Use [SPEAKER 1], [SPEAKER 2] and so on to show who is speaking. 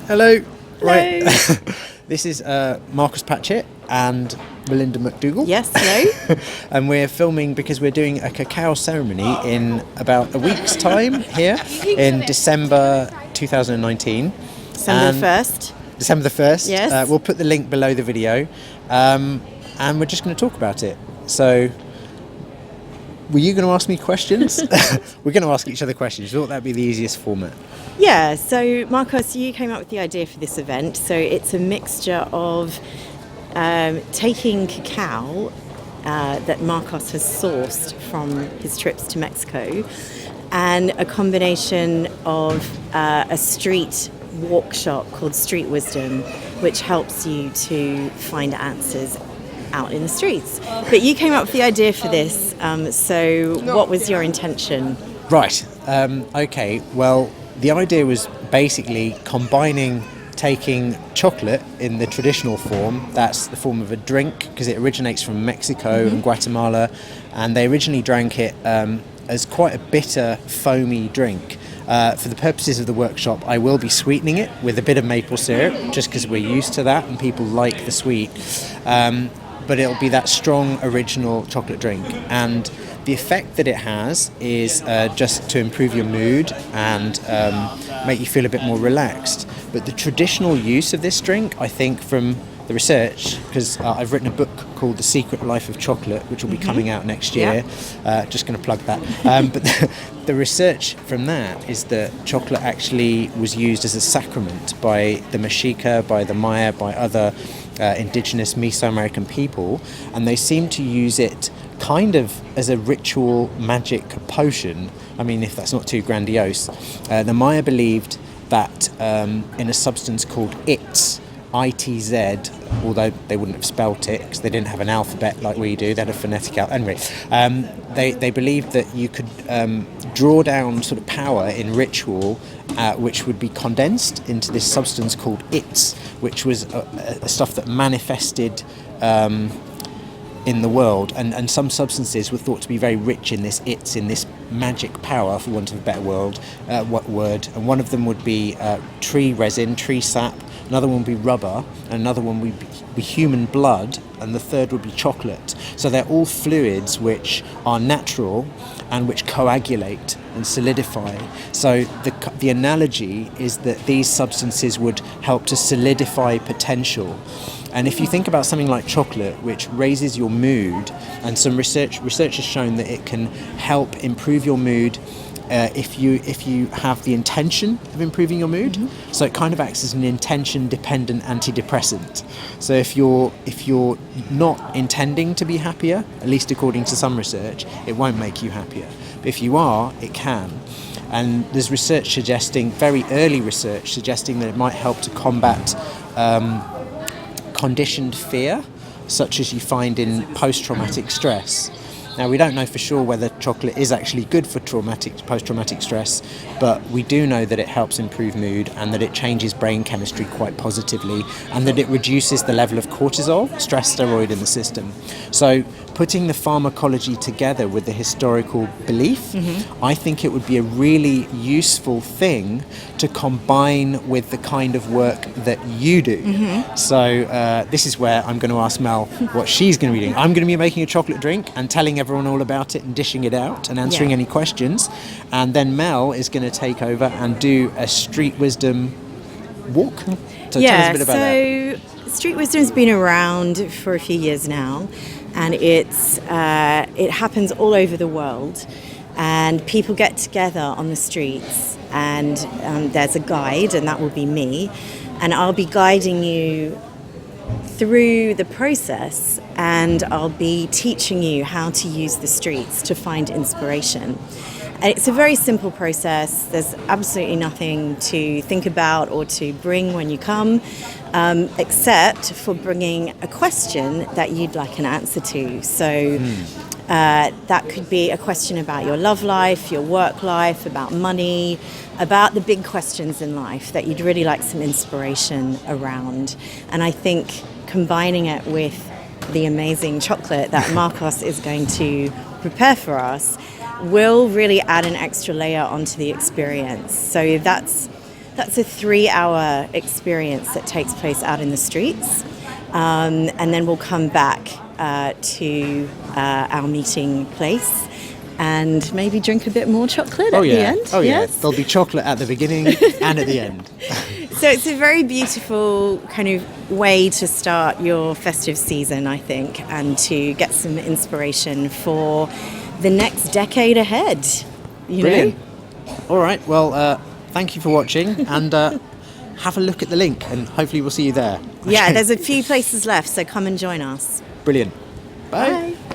[SPEAKER 1] Hello.
[SPEAKER 2] Hello.
[SPEAKER 1] Right. This is Marcus Patchett and Melinda McDougall.
[SPEAKER 2] Yes, hello.
[SPEAKER 1] And we're filming because we're doing a cacao ceremony in about a week's time here in December 2019.
[SPEAKER 2] December the 1st.
[SPEAKER 1] December the 1st.
[SPEAKER 2] Yes.
[SPEAKER 1] We'll put the link below the video. And we're just going to talk about it. So, were you going to ask me questions? We're going to ask each other questions. I thought that'd be the easiest format.
[SPEAKER 2] Yeah, so Marcos, you came up with the idea for this event. So it's a mixture of taking cacao that Marcos has sourced from his trips to Mexico, and a combination of a street workshop called Street Wisdom, which helps you to find answers out in the streets. But you came up with the idea for this, so what was your intention?
[SPEAKER 1] Right. Okay. Well, the idea was basically taking chocolate in the traditional form, that's the form of a drink, because it originates from Mexico and Guatemala, and they originally drank it as quite a bitter, foamy drink. For the purposes of the workshop, I will be sweetening it with a bit of maple syrup, just because we're used to that and people like the sweet. But it'll be that strong original chocolate drink, and the effect that it has is just to improve your mood and make you feel a bit more relaxed. But the traditional use of this drink, I think from the research, because I've written a book called The Secret Life of Chocolate, which will be coming out next year. Just going to plug that. But the research from that is that chocolate actually was used as a sacrament by the Mexica, by the Maya, by other indigenous Mesoamerican people, and they seem to use it kind of as a ritual magic potion. I mean, if that's not too grandiose. The Maya believed that in a substance called ITZ, ITZ, although they wouldn't have spelt it because they didn't have an alphabet like we do, they had a phonetic alphabet. Anyway, they believed that you could draw down sort of power in ritual, which would be condensed into this substance called ITZ, which was a stuff that manifested in the world, and some substances were thought to be very rich in this ITZ, in this magic power, for want of a better word. And one of them would be tree resin, tree sap. Another one would be rubber, and another one would be human blood, and the third would be chocolate. So they're all fluids which are natural and which coagulate and solidify. So the analogy is that these substances would help to solidify potential. And if you think about something like chocolate, which raises your mood, and some research has shown that it can help improve your mood if you have the intention of improving your mood. So it kind of acts as an intention-dependent antidepressant. So if you're not intending to be happier, at least according to some research, it won't make you happier. But if you are, it can. And there's research suggesting, very early research suggesting, that it might help to combat conditioned fear, such as you find in post-traumatic stress. Now, we don't know for sure whether chocolate is actually good for post-traumatic stress, but we do know that it helps improve mood, and that it changes brain chemistry quite positively, and that it reduces the level of cortisol, stress steroid, in the system. So putting the pharmacology together with the historical belief, I think it would be a really useful thing to combine with the kind of work that you do. So this is where I'm going to ask Mel what she's going to be doing. I'm going to be making a chocolate drink and telling everyone all about it and dishing it out and answering any questions. And then Mel is going to take over and do a Street Wisdom walk. So tell us a bit about that.
[SPEAKER 2] So Street Wisdom's been around for a few years now, and it happens all over the world, and people get together on the streets, and there's a guide, and that will be me, and I'll be guiding you through the process, and I'll be teaching you how to use the streets to find inspiration. And it's a very simple process. There's absolutely nothing to think about or to bring when you come, except for bringing a question that you'd like an answer to. So that could be a question about your love life, your work life, about money, about the big questions in life that you'd really like some inspiration around. And I think combining it with the amazing chocolate that Marcos is going to prepare for us will really add an extra layer onto the experience. So that's That's a 3-hour experience that takes place out in the streets. And then we'll come back to our meeting place and maybe drink a bit more chocolate at the end.
[SPEAKER 1] Oh, yeah.
[SPEAKER 2] Yes?
[SPEAKER 1] There'll be chocolate at the beginning and at the end.
[SPEAKER 2] So it's a very beautiful kind of way to start your festive season, I think, and to get some inspiration for the next decade ahead.
[SPEAKER 1] Brilliant. All right. Well, thank you for watching, and have a look at the link, and hopefully we'll see you there.
[SPEAKER 2] Yeah, there's a few places left, so come and join us.
[SPEAKER 1] Brilliant. Bye.
[SPEAKER 2] Bye.